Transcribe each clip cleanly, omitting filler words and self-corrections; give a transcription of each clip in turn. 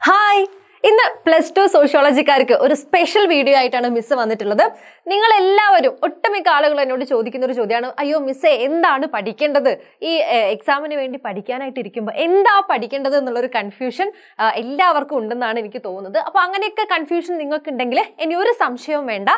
Hi, ഇന്ന് +2 സോഷ്യോളജിക്കാർക്ക് ഒരു special video ആയിട്ടാണ് മിസ് വന്നിട്ടുള്ളത്. നിങ്ങൾ എല്ലാവരും ഒട്ടുമിക്ക ആളുകൾ എന്നോട് ചോദിക്കുന്ന ഒരു ചോദ്യമാണ്, അയ്യോ മിസ്സേ എന്താണ് പഠിക്കേണ്ടത്, ഈ എക്സാമിന് വേണ്ടി പഠിക്കാനായിട്ട് ഇരിക്കുമ്പോൾ എന്താ പഠിക്കേണ്ടത് എന്നുള്ളൊരു കൺഫ്യൂഷൻ എല്ലാവർക്കും ഉണ്ടെന്നാണ് എനിക്ക് തോന്നുന്നത്. അപ്പോൾ അങ്ങനെയൊക്കെ കൺഫ്യൂഷൻ നിങ്ങൾക്ക് ഉണ്ടെങ്കിൽ ഇനി ഒരു സംശയവും വേണ്ട.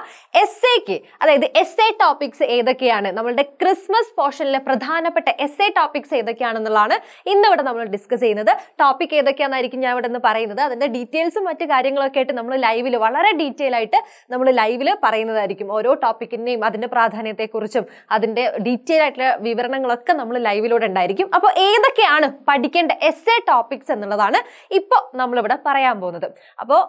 എസ്സേക്ക്, അതായത് എസ്സേ ടോപ്പിക്സ് ഏതൊക്കെയാണ്, നമ്മളുടെ ക്രിസ്മസ് പോർഷനിലെ പ്രധാനപ്പെട്ട എസ്സേ ടോപ്പിക്സ് ഏതൊക്കെയാണെന്നുള്ളതാണ് ഇന്നിവിടെ നമ്മൾ ഡിസ്കസ് ചെയ്യുന്നത്. ടോപ്പിക് ഏതൊക്കെയാണെന്നായിരിക്കും ഞാൻ ഇവിടെ നിന്ന് പറയുന്നത്. അതിന്റെ ഡീറ്റെയിൽസും മറ്റു കാര്യങ്ങളൊക്കെ ആയിട്ട് നമ്മൾ ലൈവിൽ വളരെ ഡീറ്റെയിൽ ആയിട്ട് നമ്മൾ ലൈവിൽ പറയുന്നതായിരിക്കും. ഓരോ ടോപ്പിക്കിന്റെയും അതിന്റെ പ്രാധാന്യത്തെക്കുറിച്ചും അതിന്റെ ഡീറ്റെയിൽ ആയിട്ടുള്ള വിവരണങ്ങളൊക്കെ നമ്മൾ ലൈവിലൂടെ ഉണ്ടായിരിക്കും. അപ്പോൾ ഏതൊക്കെയാണ് പഠിക്കേണ്ട എസ്സേ ടോപ്പിക്സ് എന്നുള്ളതാണ് ഇപ്പോൾ നമ്മളിവിടെ പറയാൻ പോകുന്നത്. അപ്പോൾ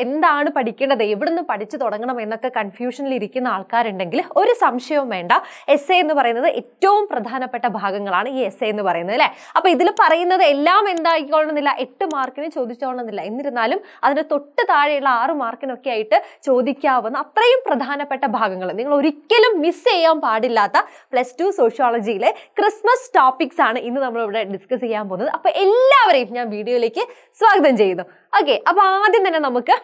എന്താണ് പഠിക്കേണ്ടത്, എവിടുന്ന് പഠിച്ചു തുടങ്ങണം എന്നൊക്കെ കൺഫ്യൂഷനിൽ ഇരിക്കുന്ന ആൾക്കാരുണ്ടെങ്കിൽ ഒരു സംശയവും വേണ്ട. എസ്സേ എന്ന് പറയുന്നത് ഏറ്റവും പ്രധാനപ്പെട്ട ഭാഗങ്ങളാണ് ഈ എസ്സേ എന്ന് പറയുന്നത്, അല്ലേ? അപ്പോൾ ഇതിൽ പറയുന്നത് എല്ലാം എന്തായിക്കൊള്ളണമെന്നില്ല, 8 മാർക്കിന് ചോദിച്ചോളണമെന്നില്ല. എന്നിരുന്നാലും അതിന് തൊട്ട് താഴെയുള്ള 6 മാർക്കിനൊക്കെ ആയിട്ട് ചോദിക്കാവുന്ന അത്രയും പ്രധാനപ്പെട്ട ഭാഗങ്ങൾ, നിങ്ങൾ ഒരിക്കലും മിസ് ചെയ്യാൻ പാടില്ലാത്ത +2 സോഷ്യോളജിയിലെ ക്രിസ്മസ് ടോപ്പിക്സ് ആണ് ഇന്ന് നമ്മൾ ഇവിടെ ഡിസ്കസ് ചെയ്യാൻ പോകുന്നത്. അപ്പൊ എല്ലാവരെയും ഞാൻ വീഡിയോയിലേക്ക് സ്വാഗതം ചെയ്യുന്നു. ഓക്കെ, അപ്പൊ ആദ്യം തന്നെ നമുക്ക്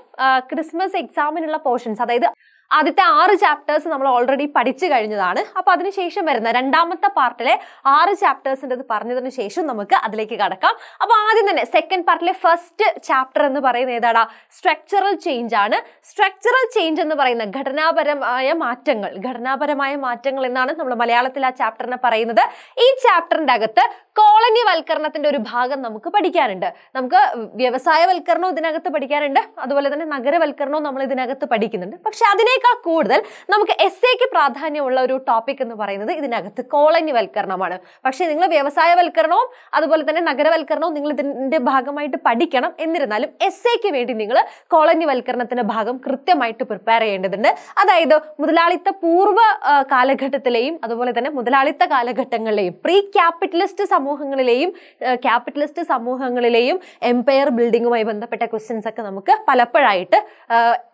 ക്രിസ്മസ് എക്സാമിനുള്ള പോർഷൻസ്, അതായത് ആദ്യത്തെ 6 ചാപ്റ്റേഴ്സ് നമ്മൾ ഓൾറെഡി പഠിച്ചു കഴിഞ്ഞതാണ്. അപ്പൊ അതിനുശേഷം വരുന്ന രണ്ടാമത്തെ പാർട്ടിലെ 6 ചാപ്റ്റേഴ്സിൻ്റെ പറഞ്ഞതിന് ശേഷം നമുക്ക് അതിലേക്ക് കടക്കാം. അപ്പൊ ആദ്യം തന്നെ സെക്കൻഡ് പാർട്ടിലെ ഫസ്റ്റ് ചാപ്റ്റർ എന്ന് പറയുന്നത് ഏതാടാ? സ്ട്രക്ചറൽ ചേഞ്ച് ആണ്. സ്ട്രക്ചറൽ ചേഞ്ച് എന്ന് പറയുന്ന ഘടനാപരമായ മാറ്റങ്ങൾ എന്നാണ് നമ്മൾ മലയാളത്തിൽ ആ ചാപ്റ്ററിനെ പറയുന്നത്. ഈ ചാപ്റ്ററിന്റെ അകത്ത് കോളനി വൽക്കരണത്തിന്റെ ഒരു ഭാഗം നമുക്ക് പഠിക്കാനുണ്ട്. നമുക്ക് വ്യവസായവൽക്കരണവും ഇതിനകത്ത് പഠിക്കാനുണ്ട്, അതുപോലെ തന്നെ നഗരവൽക്കരണവും നമ്മൾ ഇതിനകത്ത് പഠിക്കുന്നുണ്ട്. പക്ഷെ അതിനേക്കാൾ കൂടുതൽ നമുക്ക് എസ്സേക്ക് പ്രാധാന്യമുള്ള ഒരു ടോപ്പിക് എന്ന് പറയുന്നത് ഇതിനകത്ത് കോളനി വൽക്കരണമാണ്. പക്ഷെ നിങ്ങൾ വ്യവസായവൽക്കരണവും അതുപോലെ തന്നെ നഗരവൽക്കരണവും നിങ്ങൾ ഇതിന്റെ ഭാഗമായിട്ട് പഠിക്കണം. എന്നിരുന്നാലും എസ്സേക്ക് വേണ്ടി നിങ്ങൾ കോളനി വൽക്കരണത്തിന്റെ ഭാഗം കൃത്യമായിട്ട് പ്രിപ്പയർ ചെയ്യേണ്ടതുണ്ട്. അതായത് മുതലാളിത്ത പൂർവ്വ കാലഘട്ടത്തിലെയും അതുപോലെ തന്നെ മുതലാളിത്ത കാലഘട്ടങ്ങളിലെയും പ്രീ ക്യാപിറ്റലിസ്റ്റ് സമൂഹങ്ങളിലെയും എംപയർ ബിൽഡിങ്ങുമായി ബന്ധപ്പെട്ട ക്വസ്റ്റ്യൻസ് ഒക്കെ നമുക്ക് പലപ്പോഴായിട്ട്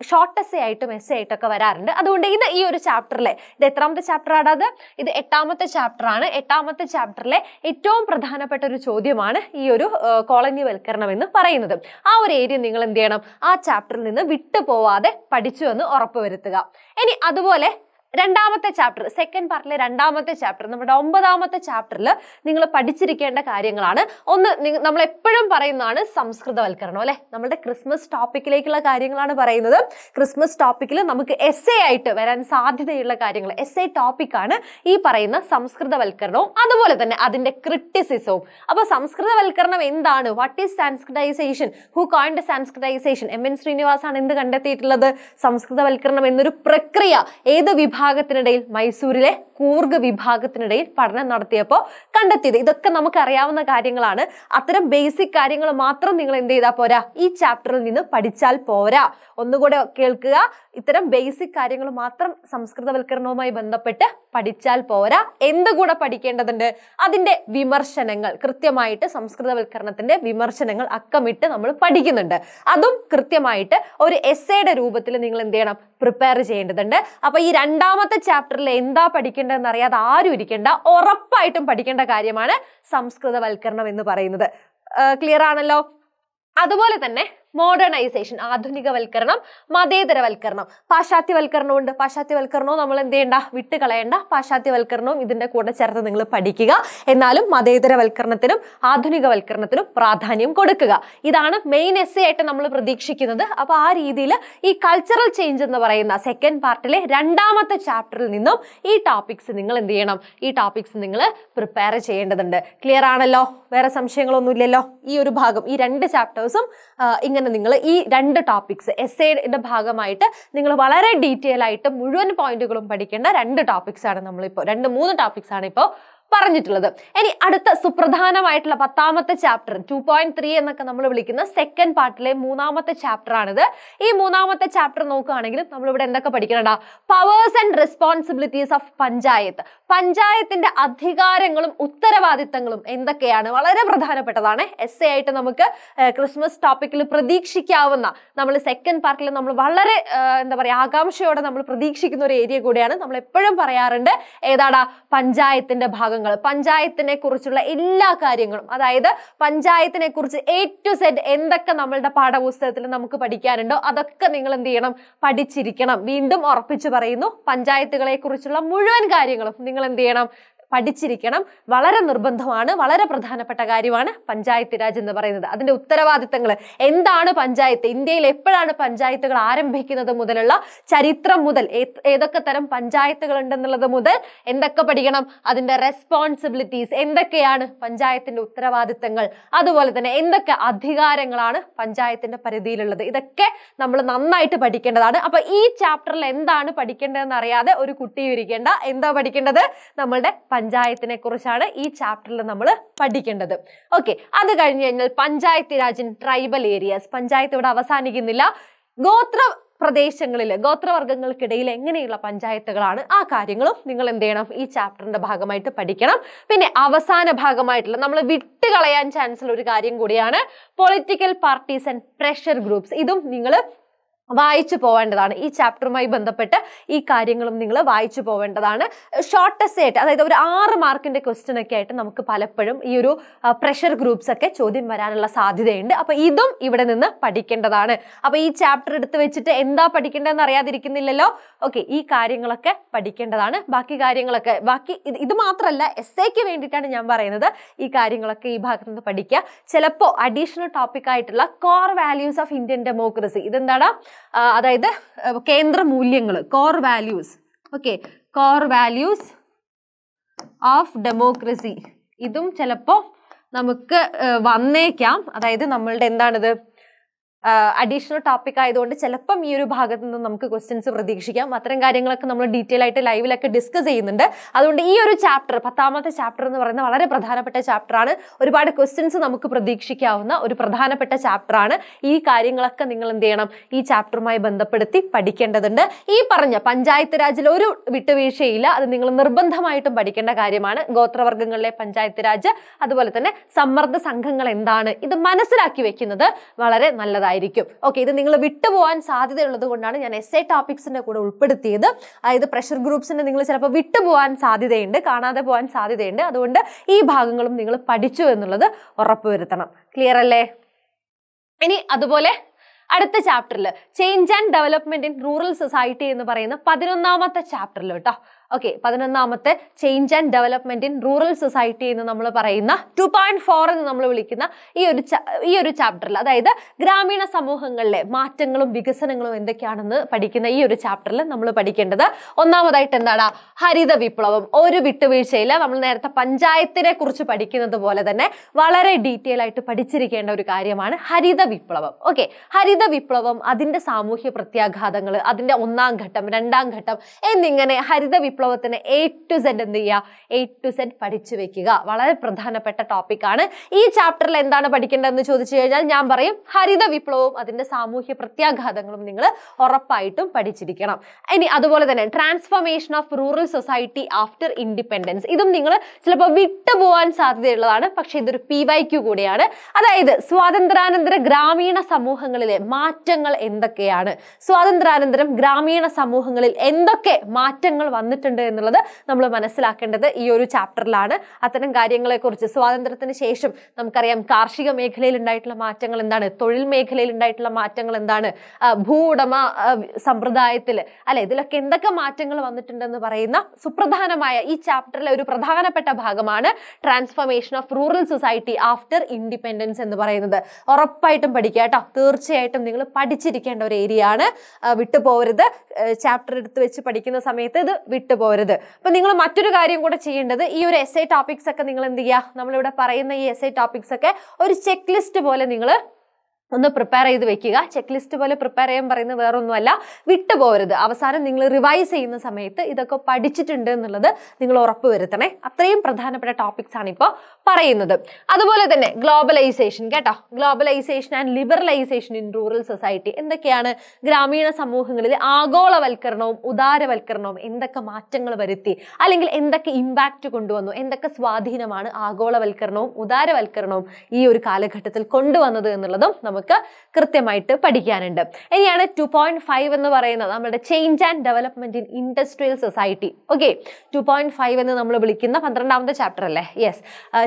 ഷോർട്ട് എസ്സേ ആയിട്ടും എസ്സേ ആയിട്ടൊക്കെ വരാറുണ്ട്. അതുകൊണ്ട് ഇത് ഈ ഒരു ചാപ്റ്ററിലെ, ഇത് എത്രാമത്തെ ചാപ്റ്റർ ആണ്? ഇത് 8ാമത്തെ ചാപ്റ്റർ ആണ്. 8ാമത്തെ ചാപ്റ്ററിലെ ഏറ്റവും പ്രധാനപ്പെട്ട ഒരു ചോദ്യമാണ് ഈ ഒരു കോളനി വൽക്കരണം എന്ന് പറയുന്നത്. ആ ഒരു ഏരിയ നിങ്ങൾ എന്ത് ചെയ്യണം, ആ ചാപ്റ്ററിൽ നിന്ന് വിട്ടുപോവാതെ പഠിച്ചു എന്ന് ഉറപ്പുവരുത്തുക. ഇനി അതുപോലെ രണ്ടാമത്തെ ചാപ്റ്റർ, സെക്കൻഡ് പാർട്ടിലെ രണ്ടാമത്തെ ചാപ്റ്റർ, നമ്മുടെ 9ാമത്തെ ചാപ്റ്ററിൽ നിങ്ങൾ പഠിച്ചിരിക്കേണ്ട കാര്യങ്ങളാണ്. ഒന്ന്, നമ്മൾ എപ്പോഴും പറയുന്നതാണ് സംസ്കൃതവൽക്കരണം, അല്ലെ? നമ്മുടെ ക്രിസ്മസ് ടോപ്പിക്കിലേക്കുള്ള കാര്യങ്ങളാണ് പറയുന്നത്. ക്രിസ്മസ് ടോപ്പിക്കിൽ നമുക്ക് എസ്സേ ആയിട്ട് വരാൻ സാധ്യതയുള്ള കാര്യങ്ങൾ, എസ്സേ ടോപ്പിക്കാണ് ഈ പറയുന്ന സംസ്കൃതവൽക്കരണവും അതുപോലെ തന്നെ അതിന്റെ ക്രിറ്റിസിസവും. അപ്പൊ സംസ്കൃതവൽക്കരണം എന്താണ്? What is Sanskritisation? Who coined Sanskritisation? MN ശ്രീനിവാസാണ് എന്ത് കണ്ടെത്തിയിട്ടുള്ളത്? സംസ്കൃതവൽക്കരണം എന്നൊരു പ്രക്രിയ ഏത് വിഭാഗത്തിനിടയിൽ, മൈസൂരിലെ കൂർഗ് വിഭാഗത്തിനിടയിൽ പഠനം നടത്തിയപ്പോൾ കണ്ടെത്തിയത്. ഇതൊക്കെ നമുക്ക് അറിയാവുന്ന കാര്യങ്ങളാണ്. അത്തരം ബേസിക് കാര്യങ്ങൾ മാത്രം നിങ്ങൾ എന്ത് ചെയ്താൽ പോരാ, ഈ ചാപ്റ്ററിൽ നിന്ന് പഠിച്ചാൽ പോരാ. ഒന്നുകൂടെ കേൾക്കുക, ഇത്തരം ബേസിക് കാര്യങ്ങൾ മാത്രം സംസ്കൃതവൽക്കരണവുമായി ബന്ധപ്പെട്ട് പഠിച്ചാൽ പോരാ. എന്തുകൂടെ പഠിക്കേണ്ടതുണ്ട്? അതിന്റെ വിമർശനങ്ങൾ, കൃത്യമായിട്ട് സംസ്കൃതവൽക്കരണത്തിന്റെ വിമർശനങ്ങൾ അക്കമിട്ട് നമ്മൾ പഠിക്കുന്നുണ്ട്. അതും കൃത്യമായിട്ട് ഒരു എസ്സേയുടെ രൂപത്തിൽ നിങ്ങൾ എന്ത് ചെയ്യണം, പ്രിപ്പയർ ചെയ്യേണ്ടതുണ്ട്. അപ്പൊ ഈ രണ്ടാമത്തെ ചാപ്റ്ററിൽ എന്താ പഠിക്കേണ്ടതെന്ന് അറിയാതെ ആരും ഇരിക്കേണ്ട, ഉറപ്പായിട്ടും പഠിക്കേണ്ട കാര്യമാണ് സംസ്കൃതവൽക്കരണം എന്ന് പറയുന്നത്. ക്ലിയർ ആണല്ലോ? അതുപോലെ തന്നെ മോഡേണൈസേഷൻ, ആധുനികവൽക്കരണം, മതേതരവൽക്കരണം, പാശ്ചാത്യവൽക്കരണവും ഉണ്ട്. പാശ്ചാത്യവൽക്കരണവും നമ്മൾ എന്ത് ചെയ്യേണ്ട, വിട്ടുകളയേണ്ട. പാശ്ചാത്യവൽക്കരണവും ഇതിന്റെ കൂടെ ചേർത്ത് നിങ്ങൾ പഠിക്കുക. എന്നാലും മതേതരവൽക്കരണത്തിനും ആധുനികവൽക്കരണത്തിനും പ്രാധാന്യം കൊടുക്കുക. ഇതാണ് മെയിൻ എസ്സേ ആയിട്ട് നമ്മൾ പ്രതീക്ഷിക്കുന്നത്. അപ്പൊ ആ രീതിയിൽ ഈ കൾച്ചറൽ ചേഞ്ച് എന്ന് പറയുന്ന സെക്കൻഡ് പാർട്ടിലെ രണ്ടാമത്തെ ചാപ്റ്ററിൽ നിന്നും ഈ ടോപ്പിക്സ് നിങ്ങൾ എന്ത് ചെയ്യണം, ഈ ടോപ്പിക്സ് നിങ്ങൾ പ്രിപ്പയർ ചെയ്യേണ്ടതുണ്ട്. ക്ലിയർ ആണല്ലോ? വേറെ സംശയങ്ങളൊന്നും ഇല്ലല്ലോ? ഈ ഒരു ഭാഗം, ഈ 2 ചാപ്റ്റേഴ്സും ഇങ്ങനെ നിങ്ങൾ ഈ 2 ടോപ്പിക്സ് എസ്സേയുടെ ഭാഗമായിട്ട് നിങ്ങൾ വളരെ ഡീറ്റെയിൽ ആയിട്ട് മുഴുവൻ പോയിന്റുകളും പഠിക്കേണ്ട 2 ടോപ്പിക്സ് ആണ് നമ്മളിപ്പോൾ, 2-3 ടോപ്പിക്സ് ആണ് ഇപ്പോൾ പറഞ്ഞിട്ടുള്ളത്. ഇനി അടുത്ത സുപ്രധാനമായിട്ടുള്ള 10ാമത്തെ ചാപ്റ്റർ, 2.3 എന്നൊക്കെ നമ്മൾ വിളിക്കുന്ന സെക്കൻഡ് പാർട്ടിലെ 3ാമത്തെ ചാപ്റ്റർ ആണിത്. ഈ 3ാമത്തെ ചാപ്റ്റർ നോക്കുകയാണെങ്കിൽ നമ്മളിവിടെ എന്തൊക്കെ പഠിക്കണടാ? Powers and responsibilities of panchayat. പഞ്ചായത്തിന്റെ അധികാരങ്ങളും ഉത്തരവാദിത്തങ്ങളും എന്തൊക്കെയാണ്? വളരെ പ്രധാനപ്പെട്ടതാണ്. എസ്സേ ആയിട്ട് നമുക്ക് ക്രിസ്മസ് ടോപ്പിക്കിൽ പ്രതീക്ഷിക്കാവുന്ന, നമ്മൾ സെക്കൻഡ് പാർട്ടിൽ നമ്മൾ വളരെ എന്താ പറയുക, ആകാംക്ഷയോടെ നമ്മൾ പ്രതീക്ഷിക്കുന്ന ഒരു ഏരിയ കൂടിയാണ്. നമ്മൾ എപ്പോഴും പറയാറുണ്ട്, ഏതാടാ? പഞ്ചായത്തിന്റെ ഭാഗം ഭാഗങ്ങൾ, പഞ്ചായത്തിനെ കുറിച്ചുള്ള എല്ലാ കാര്യങ്ങളും, അതായത് പഞ്ചായത്തിനെ കുറിച്ച് A to Z എന്തൊക്കെ നമ്മളുടെ പാഠപുസ്തകത്തിൽ നമുക്ക് പഠിക്കാനുണ്ടോ അതൊക്കെ നിങ്ങൾ എന്ത് ചെയ്യണം, പഠിച്ചിരിക്കണം. വീണ്ടും ഉറപ്പിച്ചു പറയുന്നു, പഞ്ചായത്തുകളെ കുറിച്ചുള്ള മുഴുവൻ കാര്യങ്ങളും നിങ്ങൾ എന്ത് ചെയ്യണം, പഠിച്ചിരിക്കണം. വളരെ നിർബന്ധമാണ്, വളരെ പ്രധാനപ്പെട്ട കാര്യമാണ് പഞ്ചായത്ത് രാജ് എന്ന് പറയുന്നത്. അതിന്റെ ഉത്തരവാദിത്തങ്ങൾ എന്താണ്, പഞ്ചായത്ത് ഇന്ത്യയിൽ എപ്പോഴാണ് പഞ്ചായത്തുകൾ ആരംഭിക്കുന്നത് മുതലുള്ള ചരിത്രം മുതൽ ഏതൊക്കെ തരം പഞ്ചായത്തുകൾ ഉണ്ടെന്നുള്ളത് മുതൽ എന്തൊക്കെ പഠിക്കണം, അതിന്റെ റെസ്പോൺസിബിലിറ്റീസ് എന്തൊക്കെയാണ്, പഞ്ചായത്തിന്റെ ഉത്തരവാദിത്തങ്ങൾ, അതുപോലെ തന്നെ എന്തൊക്കെ അധികാരങ്ങളാണ് പഞ്ചായത്തിന്റെ പരിധിയിലുള്ളത്, ഇതൊക്കെ നമ്മൾ നന്നായിട്ട് പഠിക്കേണ്ടതാണ്. അപ്പൊ ഈ ചാപ്റ്ററിൽ എന്താണ് പഠിക്കേണ്ടതെന്ന് അറിയാതെ ഒരു കുട്ടിയും ഇരിക്കേണ്ട. എന്താ പഠിക്കേണ്ടത്, നമ്മളുടെ പഞ്ചായത്തിനെ കുറിച്ചാണ് ഈ ചാപ്റ്ററിൽ നമ്മൾ പഠിക്കേണ്ടത്. ഓക്കെ, അത് കഴിഞ്ഞ് കഴിഞ്ഞാൽ panchayat Raj in tribal areas, panchayat ഇവിടെ അവസാനിക്കുന്നില്ല. ഗോത്ര പ്രദേശങ്ങളിൽ, ഗോത്രവർഗ്ഗങ്ങൾക്കിടയിൽ എങ്ങനെയുള്ള പഞ്ചായത്തുകളാണ്, ആ കാര്യങ്ങളും നിങ്ങൾ എന്ത് ചെയ്യണം, ഈ ചാപ്റ്ററിന്റെ ഭാഗമായിട്ട് പഠിക്കണം. പിന്നെ അവസാന ഭാഗമായിട്ടുള്ള നമ്മൾ വിട്ടുകളയാൻ ചാൻസ് ഉള്ള ഒരു കാര്യം കൂടിയാണ് political parties and pressure groups. ഇതും നിങ്ങൾ വായിച്ചു പോവേണ്ടതാണ്. ഈ ചാപ്റ്ററുമായി ബന്ധപ്പെട്ട് ഈ കാര്യങ്ങളും നിങ്ങൾ വായിച്ചു പോവേണ്ടതാണ്. ഷോർട്ടസ്റ്റ് ആയിട്ട്, അതായത് ഒരു 6 മാർക്കിന്റെ ക്വസ്റ്റ്യൻ ഒക്കെ ആയിട്ട് നമുക്ക് പലപ്പോഴും ഈ ഒരു പ്രഷർ ഗ്രൂപ്പ്സ് ഒക്കെ ചോദ്യം വരാനുള്ള സാധ്യതയുണ്ട്. അപ്പൊ ഇതും ഇവിടെ നിന്ന് പഠിക്കേണ്ടതാണ്. അപ്പൊ ഈ ചാപ്റ്റർ എടുത്ത് വെച്ചിട്ട് എന്താ പഠിക്കേണ്ടതെന്ന് അറിയാതിരിക്കുന്നില്ലല്ലോ. ഓക്കെ, ഈ കാര്യങ്ങളൊക്കെ പഠിക്കേണ്ടതാണ്. ബാക്കി കാര്യങ്ങളൊക്കെ, ഇത് മാത്രമല്ല, എസ്സേക്ക് വേണ്ടിയിട്ടാണ് ഞാൻ പറയുന്നത്. ഈ കാര്യങ്ങളൊക്കെ ഈ ഭാഗത്ത് നിന്ന് പഠിക്കുക. ചിലപ്പോൾ അഡീഷണൽ ടോപ്പിക് ആയിട്ടുള്ള core values of Indian democracy, ഇതെന്താണ്, അതായത് കേന്ദ്ര മൂല്യങ്ങൾ, core values. Okay, core values of democracy, ഇതും ചിലപ്പോൾ നമുക്ക് വന്നേക്കാം. അതായത് നമ്മളുടെ എന്താണിത്, അഡീഷണൽ ടോപ്പിക് ആയതുകൊണ്ട് ചിലപ്പം ഈ ഒരു ഭാഗത്ത് നിന്ന് നമുക്ക് ക്വസ്റ്റ്യൻസ് പ്രതീക്ഷിക്കാം. അത്തരം കാര്യങ്ങളൊക്കെ നമ്മൾ ഡീറ്റെയിൽ ആയിട്ട് ലൈവിലൊക്കെ ഡിസ്കസ് ചെയ്യുന്നുണ്ട്. അതുകൊണ്ട് ഈ ഒരു ചാപ്റ്റർ, 10ാമത്തെ ചാപ്റ്റർ എന്ന് പറയുന്നത് വളരെ പ്രധാനപ്പെട്ട ചാപ്റ്ററാണ്. ഒരുപാട് ക്വസ്റ്റ്യൻസ് നമുക്ക് പ്രതീക്ഷിക്കാവുന്ന ഒരു പ്രധാനപ്പെട്ട ചാപ്റ്ററാണ്. ഈ കാര്യങ്ങളൊക്കെ നിങ്ങൾ എന്ത് ചെയ്യണം, ഈ ചാപ്റ്ററുമായി ബന്ധപ്പെടുത്തി പഠിക്കേണ്ടതുണ്ട്. ഈ പറഞ്ഞ പഞ്ചായത്ത് രാജിൽ ഒരു വിട്ടുവീഴ്ചയില്ല, അത് നിങ്ങൾ നിർബന്ധമായിട്ടും പഠിക്കേണ്ട കാര്യമാണ്. ഗോത്രവർഗ്ഗങ്ങളിലെ പഞ്ചായത്ത് രാജ്, അതുപോലെ തന്നെ സമ്മർദ്ദ സംഘങ്ങൾ എന്താണ്, ഇത് മനസ്സിലാക്കി വെക്കുന്നത് വളരെ നല്ലതായിരിക്കും. ഓക്കെ, ഇത് നിങ്ങൾ വിട്ടുപോകാൻ സാധ്യതയുള്ളത് കൊണ്ടാണ് ഞാൻ എസ്സേ ടോപ്പിക്സിന്റെ കൂടെ ഉൾപ്പെടുത്തിയത്. അതായത് പ്രഷർ ഗ്രൂപ്പ്സിന്റെ നിങ്ങൾ ചിലപ്പോൾ വിട്ടുപോകാൻ സാധ്യതയുണ്ട്, കാണാതെ പോകാൻ സാധ്യതയുണ്ട്. അതുകൊണ്ട് ഈ ഭാഗങ്ങളും നിങ്ങൾ പഠിച്ചു എന്നുള്ളത് ഉറപ്പുവരുത്തണം. ക്ലിയർ അല്ലേ? ഇനി അതുപോലെ അടുത്ത ചാപ്റ്ററിൽ change and development in rural society എന്ന് പറയുന്ന 11ാമത്തെ ചാപ്റ്ററിൽ കേട്ടോ. ഓക്കെ, 11ാമത്തെ change and development in rural society എന്ന് നമ്മൾ പറയുന്ന 2.4 എന്ന് നമ്മൾ വിളിക്കുന്ന ഈ ഒരു ചാപ്റ്ററിൽ, അതായത് ഗ്രാമീണ സമൂഹങ്ങളിലെ മാറ്റങ്ങളും വികസനങ്ങളും എന്തൊക്കെയാണെന്ന് പഠിക്കുന്ന ഈ ഒരു ചാപ്റ്ററിൽ നമ്മൾ പഠിക്കേണ്ടത് ഒന്നാമതായിട്ട് എന്താണ്, ഹരിത വിപ്ലവം. ഒരു വിട്ടുവീഴ്ചയില്ല. നമ്മൾ നേരത്തെ പഞ്ചായത്തിനെ കുറിച്ച് പഠിക്കുന്നത് പോലെ തന്നെ വളരെ ഡീറ്റെയിൽ ആയിട്ട് പഠിച്ചിരിക്കേണ്ട ഒരു കാര്യമാണ് ഹരിത വിപ്ലവം. ഓക്കെ, ഹരിത വിപ്ലവം, അതിന്റെ സാമൂഹ്യ പ്രത്യാഘാതങ്ങൾ, അതിന്റെ 1ാം ഘട്ടം, 2ാം ഘട്ടം എന്നിങ്ങനെ ഹരിത വിപ്ലവത്തിന് A to Z എന്ത് ചെയ്യുക, A to Z പഠിച്ചു വെക്കുക. വളരെ പ്രധാനപ്പെട്ട ടോപ്പിക്കാണ്. ഈ ചാപ്റ്ററിൽ എന്താണ് പഠിക്കേണ്ടതെന്ന് ചോദിച്ചു കഴിഞ്ഞാൽ ഞാൻ പറയും ഹരിത വിപ്ലവവും അതിന്റെ സാമൂഹ്യ പ്രത്യാഘാതങ്ങളും നിങ്ങൾ ഉറപ്പായിട്ടും പഠിച്ചിരിക്കണം. ഇനി അതുപോലെ തന്നെ transformation of rural society after independence, ഇതും നിങ്ങൾ ചിലപ്പോൾ വിട്ടുപോകാൻ സാധ്യതയുള്ളതാണ്. പക്ഷെ ഇതൊരു PYQ കൂടിയാണ്. അതായത് സ്വാതന്ത്ര്യാനന്തര ഗ്രാമീണ സമൂഹങ്ങളിലെ മാറ്റങ്ങൾ എന്തൊക്കെയാണ്, സ്വാതന്ത്ര്യാനന്തരം ഗ്രാമീണ സമൂഹങ്ങളിൽ എന്തൊക്കെ മാറ്റങ്ങൾ വന്നിട്ടുണ്ട് എന്നുള്ളത് നമ്മൾ മനസ്സിലാക്കേണ്ടത് ഈ ഒരു ചാപ്റ്ററിലാണ്. അത്തരം കാര്യങ്ങളെ കുറിച്ച്, സ്വാതന്ത്ര്യത്തിന് ശേഷം നമുക്കറിയാം കാർഷിക മേഖലയിൽ ഉണ്ടായിട്ടുള്ള മാറ്റങ്ങൾ എന്താണ്, തൊഴിൽ മേഖലയിൽ ഉണ്ടായിട്ടുള്ള മാറ്റങ്ങൾ എന്താണ്, ഭൂവുടമ സമ്പ്രദായത്തിൽ അല്ലെ, ഇതിലൊക്കെ എന്തൊക്കെ മാറ്റങ്ങൾ വന്നിട്ടുണ്ടെന്ന് പറയുന്ന സുപ്രധാനമായ ഈ ചാപ്റ്ററിലെ ഒരു പ്രധാനപ്പെട്ട ഭാഗമാണ് transformation of rural society after independence എന്ന് പറയുന്നത്. ഉറപ്പായിട്ടും പഠിക്കുക കേട്ടോ. തീർച്ചയായിട്ടും നിങ്ങൾ പഠിച്ചിരിക്കേണ്ട ഒരു ഏരിയ ആണ്. വിട്ടുപോകരുത്. ചാപ്റ്റർ എടുത്ത് വെച്ച് പഠിക്കുന്ന സമയത്ത് ഇത് വിട്ടുപോകരുത്. അപ്പൊ നിങ്ങൾ മറ്റൊരു കാര്യം കൂടെ ചെയ്യേണ്ടത്, ഈ ഒരു എസ്സേ ടോപ്പിക്സ് ഒക്കെ നിങ്ങൾ എന്ത് ചെയ്യുക, നമ്മളിവിടെ പറയുന്ന ഈ എസ്സേ ടോപ്പിക്സ് ഒക്കെ ഒരു ചെക്ക് ലിസ്റ്റ് പോലെ നിങ്ങൾ ഒന്ന് പ്രിപ്പയർ ചെയ്ത് വെക്കുക. ചെക്ക് ലിസ്റ്റ് പോലെ പ്രിപ്പയർ ചെയ്യാൻ പറയുന്നത് വേറൊന്നുമല്ല, വിട്ടുപോകരുത്. അവസാനം നിങ്ങൾ റിവൈസ് ചെയ്യുന്ന സമയത്ത് ഇതൊക്കെ പഠിച്ചിട്ടുണ്ട് എന്നുള്ളത് നിങ്ങൾ ഉറപ്പ് വരുത്തണേ. അത്രയും പ്രധാനപ്പെട്ട ടോപ്പിക്സ് ആണ് ഇപ്പോൾ പറയുന്നത്. അതുപോലെ തന്നെ ഗ്ലോബലൈസേഷൻ കേട്ടോ, globalisation and liberalisation in rural society, എന്തൊക്കെയാണ് ഗ്രാമീണ സമൂഹങ്ങളിൽ ആഗോളവൽക്കരണവും ഉദാരവൽക്കരണവും എന്തൊക്കെ മാറ്റങ്ങൾ വരുത്തി, അല്ലെങ്കിൽ എന്തൊക്കെ ഇമ്പാക്റ്റ് കൊണ്ടുവന്നു, എന്തൊക്കെ സ്വാധീനമാണ് ആഗോളവൽക്കരണവും ഉദാരവൽക്കരണവും ഈ ഒരു കാലഘട്ടത്തിൽ കൊണ്ടുവന്നത് എന്നുള്ളതും നമുക്ക് കൃത്യമായിട്ട് പഠിക്കാനുണ്ട്. ഇനിയാണ് 2.5 എന്ന് പറയുന്നത് നമ്മുടെ change and development in industrial society. Okay, 2.5 എന്ന് നമ്മൾ വിളിക്കുന്ന 12ാമത്തെ ചാപ്റ്റർ അല്ലേ? Yes,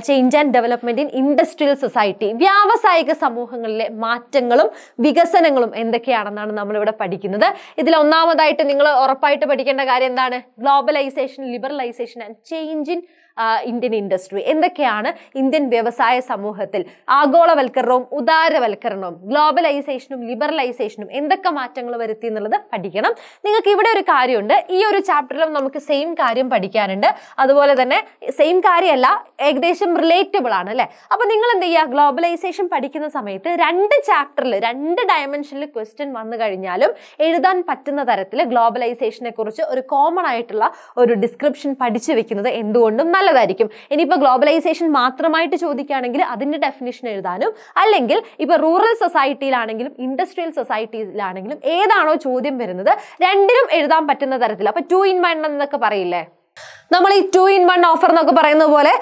change and development in industrial society. വ്യാവസായിക സമൂഹങ്ങളിലെ മാറ്റങ്ങളും വികസനങ്ങളും എന്തൊക്കെയാണെന്നാണ് നമ്മളിവിടെ പഠിക്കുന്നത്. ഇതിൽ ഒന്നാമതായിട്ട് നിങ്ങൾ ഉറപ്പായിട്ട് പഠിക്കേണ്ട കാര്യം എന്താണ്? Globalisation, liberalisation and change in Indian industry. എന്തൊക്കെയാണ് ഇന്ത്യൻ വ്യവസായ സമൂഹത്തിൽ ആഗോളവൽക്കരണവും ഉദാരവൽക്കരണവും ഗ്ലോബലൈസേഷനും ലിബറലൈസേഷനും എന്തൊക്കെ മാറ്റങ്ങൾ വരുത്തി എന്നുള്ളത് പഠിക്കണം. നിങ്ങൾക്ക് ഇവിടെ ഒരു കാര്യമുണ്ട്, ഈ ഒരു ചാപ്റ്ററിലും നമുക്ക് സെയിം കാര്യം പഠിക്കാനുണ്ട്. അതുപോലെ തന്നെ സെയിം കാര്യമല്ല, ഏകദേശം റിലേറ്റബിൾ ആണ് അല്ലെ? അപ്പൊ നിങ്ങൾ എന്ത് ചെയ്യുക? ഗ്ലോബലൈസേഷൻ പഠിക്കുന്ന സമയത്ത് 2 ചാപ്റ്ററിൽ 2 ഡയമെൻഷനിൽ ക്വസ്റ്റ്യൻ വന്നു കഴിഞ്ഞാലും എഴുതാൻ പറ്റുന്ന തരത്തിൽ ഗ്ലോബലൈസേഷനെ കുറിച്ച് ഒരു കോമൺ ആയിട്ടുള്ള ഒരു ഡിസ്ക്രിപ്ഷൻ പഠിച്ചു വെക്കുന്നത് എന്തുകൊണ്ടും നല്ലതായിരിക്കും. ഇനിയിപ്പോൾ ഗ്ലോബലൈസേഷൻ മാത്രമായിട്ട് ചോദിക്കുകയാണെങ്കിൽ അതിന്റെ ഡെഫിനിഷൻ എഴുതാനും, അല്ലെങ്കിൽ ഇപ്പൊ റൂറൽ സൊസൈറ്റിയിലാണെങ്കിലും ഇൻഡസ്ട്രിയൽ സൊസൈറ്റിയിലാണെങ്കിലും ഏതാണോ ചോദ്യം വരുന്നത് രണ്ടിനും എഴുതാൻ പറ്റുന്ന തരത്തിൽ. അപ്പൊ 2 in 1 എന്നൊക്കെ പറയില്ലേ, നമ്മൾ ഈ 2 in 1 ഓഫർ എന്നൊക്കെ പറയുന്ന പോലെ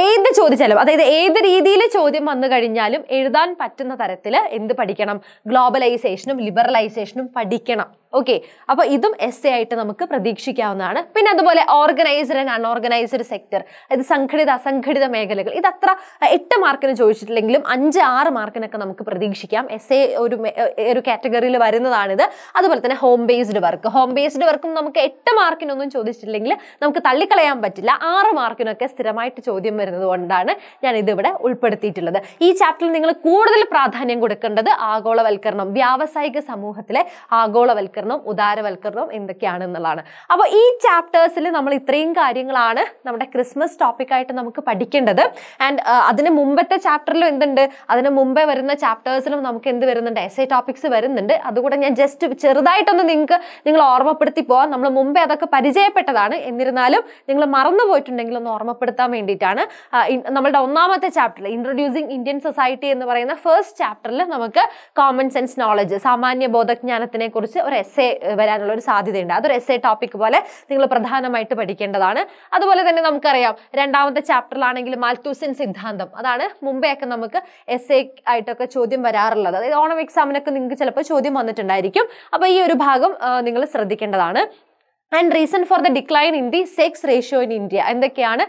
ഏത് ചോദിച്ചാലും, അതായത് ഏത് രീതിയിൽ ചോദ്യം വന്നു കഴിഞ്ഞാലും എഴുതാൻ പറ്റുന്ന തരത്തിൽ എന്ത് പഠിക്കണം? ഗ്ലോബലൈസേഷനും ലിബറലൈസേഷനും പഠിക്കണം. ഓക്കെ, അപ്പൊ ഇതും എസ്സേ ആയിട്ട് നമുക്ക് പ്രതീക്ഷിക്കാവുന്നതാണ്. പിന്നെ അതുപോലെ ഓർഗനൈസ്ഡ് ആൻഡ് അൺഓർഗനൈസ്ഡ് സെക്ടർ, ഇത് സംഘടിത അസംഘടിത മേഖലകൾ. ഇത് അത്ര 8 മാർക്കിന് ചോദിച്ചിട്ടില്ലെങ്കിലും 5-6 മാർക്കിനൊക്കെ നമുക്ക് പ്രതീക്ഷിക്കാം. എസ്സേ ഒരു കാറ്റഗറിയിൽ വരുന്നതാണിത്. അതുപോലെ തന്നെ ഹോം ബേസ്ഡ് വർക്കും നമുക്ക് 8 മാർക്കിനൊന്നും ചോദിച്ചിട്ടില്ലെങ്കിൽ നമുക്ക് തള്ളിക്കളയാൻ പറ്റില്ല. 6 മാർക്കിനൊക്കെ സ്ഥിരമായിട്ട് ചോദ്യം വരുന്നത് കൊണ്ടാണ് ഞാൻ ഇതിവിടെ ഉൾപ്പെടുത്തിയിട്ടുള്ളത്. ഈ ചാപ്റ്ററിൽ നിങ്ങൾ കൂടുതൽ പ്രാധാന്യം കൊടുക്കേണ്ടത് ആഗോളവൽക്കരണം, വ്യാവസായിക സമൂഹത്തിലെ ആഗോളവൽക്കരണം, ഉദാരവൽക്കരണം എന്തൊക്കെയാണെന്നുള്ളതാണ്. അപ്പോൾ ഈ ചാപ്റ്റേഴ്സിൽ നമ്മൾ ഇത്രയും കാര്യങ്ങളാണ് നമ്മുടെ ക്രിസ്മസ് ടോപ്പിക്കായിട്ട് നമുക്ക് പഠിക്കേണ്ടത്. ആൻഡ് അതിന് മുമ്പത്തെ ചാപ്റ്ററിലും എന്തുണ്ട്, അതിന് മുമ്പേ വരുന്ന ചാപ്റ്റേഴ്സിലും നമുക്ക് എന്ത് വരുന്നുണ്ട്? എസ്സേ ടോപ്പിക്സ് വരുന്നുണ്ട്. അതുകൂടെ ഞാൻ ജസ്റ്റ് ചെറുതായിട്ടൊന്ന് നിങ്ങൾ ഓർമ്മപ്പെടുത്തി പോവാം. നമ്മൾ മുമ്പേ അതൊക്കെ പരിചയപ്പെട്ടതാണ്. എന്നിരുന്നാലും നിങ്ങൾ മറന്നുപോയിട്ടുണ്ടെങ്കിൽ ഒന്ന് ഓർമ്മപ്പെടുത്താൻ വേണ്ടിയിട്ടാണ്. നമ്മളുടെ 1ാമത്തെ ചാപ്റ്ററിൽ ഇൻട്രൊഡ്യൂസിങ് ഇന്ത്യൻ സൊസൈറ്റി എന്ന് പറയുന്ന ഫസ്റ്റ് ചാപ്റ്ററിൽ നമുക്ക് കോമൺ സെൻസ് നോളജ്, സാമാന്യ ബോധജ്ഞാനത്തിനെ കുറിച്ച് ഒരു എസ്സേ വരാനുള്ള ഒരു സാധ്യതയുണ്ട്. അതൊരു എസ്സേ ടോപ്പിക് പോലെ നിങ്ങൾ പ്രധാനമായിട്ട് പഠിക്കേണ്ടതാണ്. അതുപോലെ തന്നെ നമുക്കറിയാം 2ാമത്തെ ചാപ്റ്ററിലാണെങ്കിൽ മാൽത്തൂസിയൻ സിദ്ധാന്തം, അതാണ് മുമ്പേ ഒക്കെ നമുക്ക് എസ്സേ ആയിട്ടൊക്കെ ചോദ്യം വരാറുള്ളത്. അതായത് ഓണം എക്സാമിനൊക്കെ നിങ്ങൾക്ക് ചിലപ്പോൾ ചോദ്യം വന്നിട്ടുണ്ടായിരിക്കും. അപ്പൊ ഈ ഒരു ഭാഗം നിങ്ങൾ ശ്രദ്ധിക്കേണ്ടതാണ്. And reason for the decline in the sex ratio in India, എന്തൊക്കെയാണ്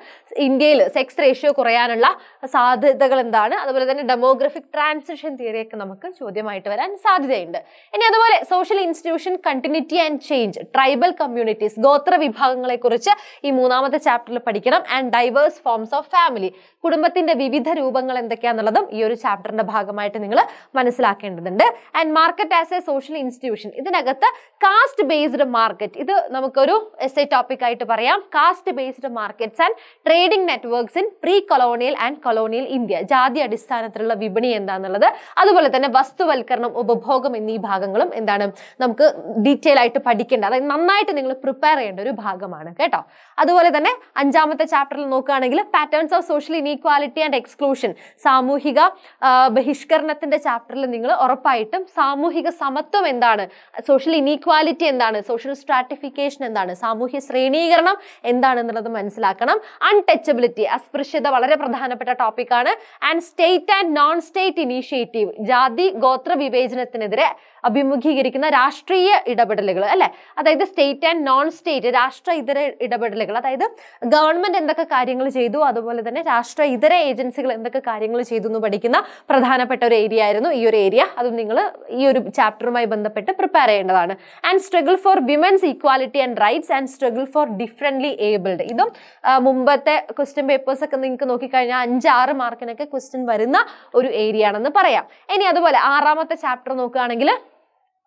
ഇന്ത്യയിൽ സെക്സ് റേഷ്യോ കുറയാനുള്ള സാധ്യതകൾ എന്താണ്? അതുപോലെ തന്നെ ഡെമോഗ്രഫിക് ട്രാൻസിഷൻ തിയറിയൊക്കെ നമുക്ക് ചോദ്യമായിട്ട് വരാൻ സാധ്യതയുണ്ട്. ഇനി അതുപോലെ social institution continuity and change, tribal communities, ഗോത്ര വിഭാഗങ്ങളെ കുറിച്ച് ഈ 3ാമത്തെ ചാപ്റ്ററിൽ പഠിക്കണം. And diverse forms of family, കുടുംബത്തിന്റെ വിവിധ രൂപങ്ങൾ എന്തൊക്കെയാണെന്നുള്ളതും ഈ ഒരു ചാപ്റ്ററിന്റെ ഭാഗമായിട്ട് നിങ്ങൾ മനസ്സിലാക്കേണ്ടതുണ്ട്. And market as A social institution, ഇതിനകത്ത് കാസ്റ്റ് ബേസ്ഡ് മാർക്കറ്റ്, ഇത് നമുക്കൊരു എസ്സേ ടോപ്പിക് ആയിട്ട് പറയാം. Caste based markets and trading networks in pre colonial and colonial India, ജാതി അടിസ്ഥാനത്തിലുള്ള വിപണി എന്താണെന്നുള്ളത്, അതുപോലെ തന്നെ വസ്തുവൽക്കരണം, ഉപഭോഗം എന്നീ ഭാഗങ്ങളും എന്താണ് നമുക്ക് ഡീറ്റെയിൽ ആയിട്ട് പഠിക്കേണ്ട, അതായത് നന്നായിട്ട് നിങ്ങൾ പ്രിപ്പയർ ചെയ്യേണ്ട ഒരു ഭാഗമാണ് കേട്ടോ. അതുപോലെ തന്നെ 5ാമത്തെ ചാപ്റ്ററിൽ നോക്കുകയാണെങ്കിൽ patterns of social inequality and exclusion, സാമൂഹിക ബഹിഷ്കരണത്തിന്റെ ചാപ്റ്ററിൽ നിങ്ങൾ ഉറപ്പായിട്ടും സാമൂഹിക സമത്വം എന്താണ്, സോഷ്യൽ ഇനീക്വാലിറ്റി എന്താണ്, സോഷ്യൽ സ്ട്രാറ്റിഫിക്കേഷൻ എന്താണ്, സാമൂഹ്യ ശ്രേണീകരണം എന്താണെന്നുള്ളത് മനസ്സിലാക്കണം. അൺടച്ചബിലിറ്റി, അസ്പൃശ്യത വളരെ പ്രധാനപ്പെട്ട ടോപ്പിക്കാണ്. And state and non state initiative, ജാതി ഗോത്ര വിവേചനത്തിനെതിരെ അഭിമുഖീകരിക്കുന്ന രാഷ്ട്രീയ ഇടപെടലുകൾ അല്ലെ, അതായത് സ്റ്റേറ്റ് ആൻഡ് നോൺ സ്റ്റേറ്റ്, രാഷ്ട്ര ഇതര ഇടപെടലുകൾ, അതായത് ഗവൺമെന്റ് എന്തൊക്കെ കാര്യങ്ങൾ ചെയ്തു, അതുപോലെ തന്നെ രാഷ്ട്ര ഇതര ഏജൻസികൾ എന്തൊക്കെ കാര്യങ്ങൾ ചെയ്തു എന്ന് പഠിക്കുന്ന പ്രധാനപ്പെട്ട ഒരു ഏരിയ ആയിരുന്നു ഈ ഒരു ഏരിയ. അതും നിങ്ങൾ ഈ ഒരു ചാപ്റ്ററുമായി ബന്ധപ്പെട്ട് പ്രിപ്പയർ ചെയ്യേണ്ടതാണ്. And struggle for women's equality and rights and struggle for differently abled, ഇതും മുമ്പത്തെ ക്വസ്റ്റ്യൻ പേപ്പേഴ്സ് ഒക്കെ നിങ്ങൾക്ക് നോക്കിക്കഴിഞ്ഞാൽ 5-6 മാർക്കിനൊക്കെ ക്വസ്റ്റ്യൻ വരുന്ന ഒരു ഏരിയ ആണെന്ന് പറയാം. ഇനി അതുപോലെ 6ാമത്തെ ചാപ്റ്റർ നോക്കുകയാണെങ്കിൽ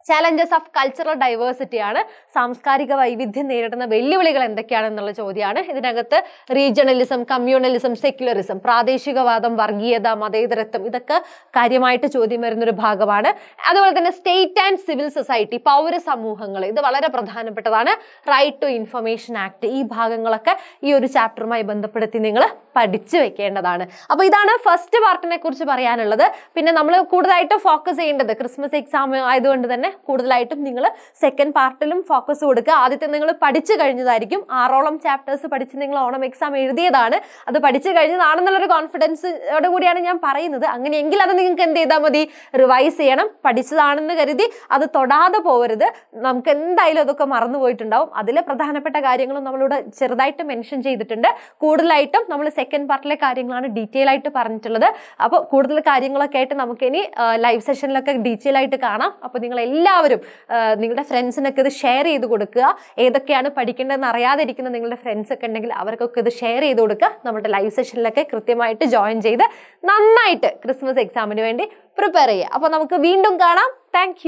ചാലഞ്ചസ് ഓഫ് കൾച്ചറൽ ഡൈവേഴ്സിറ്റി ആണ്, സാംസ്കാരിക വൈവിധ്യം നേരിടുന്ന വെല്ലുവിളികൾ എന്തൊക്കെയാണെന്നുള്ള ചോദ്യമാണ്. ഇതിനകത്ത് റീജിയണലിസം, കമ്മ്യൂണലിസം, സെക്യുലറിസം, പ്രാദേശികവാദം, വർഗീയത, മതേതരത്വം, ഇതൊക്കെ കാര്യമായിട്ട് ചോദ്യം വരുന്നൊരു ഭാഗമാണ്. അതുപോലെ തന്നെ സ്റ്റേറ്റ് ആൻഡ് സിവിൽ സൊസൈറ്റി, പൗരസമൂഹങ്ങൾ, ഇത് വളരെ പ്രധാനപ്പെട്ടതാണ്. റൈറ്റ് ടു ഇൻഫർമേഷൻ ആക്ട്, ഈ ഭാഗങ്ങളൊക്കെ ഈ ഒരു ചാപ്റ്ററുമായി ബന്ധപ്പെടുത്തി നിങ്ങൾ പഠിച്ചു വെക്കേണ്ടതാണ്. അപ്പോൾ ഇതാണ് ഫസ്റ്റ് പാർട്ടിനെ കുറിച്ച് പറയാനുള്ളത്. പിന്നെ നമ്മൾ കൂടുതലായിട്ട് ഫോക്കസ് ചെയ്യേണ്ടത് ക്രിസ്മസ് എക്സാം ആയതുകൊണ്ട് തന്നെ കൂടുതലായിട്ടും നിങ്ങൾ സെക്കൻഡ് പാർട്ടിലും ഫോക്കസ് കൊടുക്കുക. ആദ്യത്തെ നിങ്ങൾ പഠിച്ചു കഴിഞ്ഞതായിരിക്കും, 6ഓളം ചാപ്റ്റേഴ്സ് പഠിച്ച് നിങ്ങൾ ഓണം എക്സാം എഴുതിയതാണ്, അത് പഠിച്ചു കഴിഞ്ഞതാണെന്നുള്ളൊരു കോൺഫിഡൻസോട് കൂടിയാണ് ഞാൻ പറയുന്നത്. അങ്ങനെയെങ്കിൽ അത് നിങ്ങൾക്ക് എന്ത് ചെയ്താൽ മതി, റിവൈസ് ചെയ്യണം. പഠിച്ചതാണെന്ന് കരുതി അത് തൊടാതെ പോകരുത്. നമുക്ക് എന്തായാലും അതൊക്കെ മറന്നുപോയിട്ടുണ്ടാവും. അതിലെ പ്രധാനപ്പെട്ട കാര്യങ്ങളും നമ്മളിവിടെ ചെറുതായിട്ട് മെൻഷൻ ചെയ്തിട്ടുണ്ട്. കൂടുതലായിട്ടും നമ്മൾ സെക്കൻഡ് പാർട്ടിലെ കാര്യങ്ങളാണ് ഡീറ്റെയിൽ ആയിട്ട് പറഞ്ഞിട്ടുള്ളത്. അപ്പോൾ കൂടുതൽ കാര്യങ്ങളൊക്കെ ആയിട്ട് നമുക്കിനി ലൈവ് സെഷനിലൊക്കെ ഡീറ്റെയിൽ ആയിട്ട് കാണാം. അപ്പോൾ നിങ്ങൾ എല്ലാവരും നിങ്ങളുടെ ഫ്രണ്ട്സിനൊക്കെ ഇത് ഷെയർ ചെയ്ത് കൊടുക്കുക. ഏതൊക്കെയാണ് പഠിക്കേണ്ടതെന്ന് അറിയാതിരിക്കുന്ന നിങ്ങളുടെ ഫ്രണ്ട്സ് ഒക്കെ ഉണ്ടെങ്കിൽ അവർക്കൊക്കെ ഇത് ഷെയർ ചെയ്ത് കൊടുക്കുക. നമ്മുടെ ലൈവ് സെഷനിലൊക്കെ കൃത്യമായിട്ട് ജോയിൻ ചെയ്ത് നന്നായിട്ട് ക്രിസ്മസ് എക്സാമിന് വേണ്ടി പ്രിപ്പയർ ചെയ്യുക. അപ്പോൾ നമുക്ക് വീണ്ടും കാണാം. താങ്ക്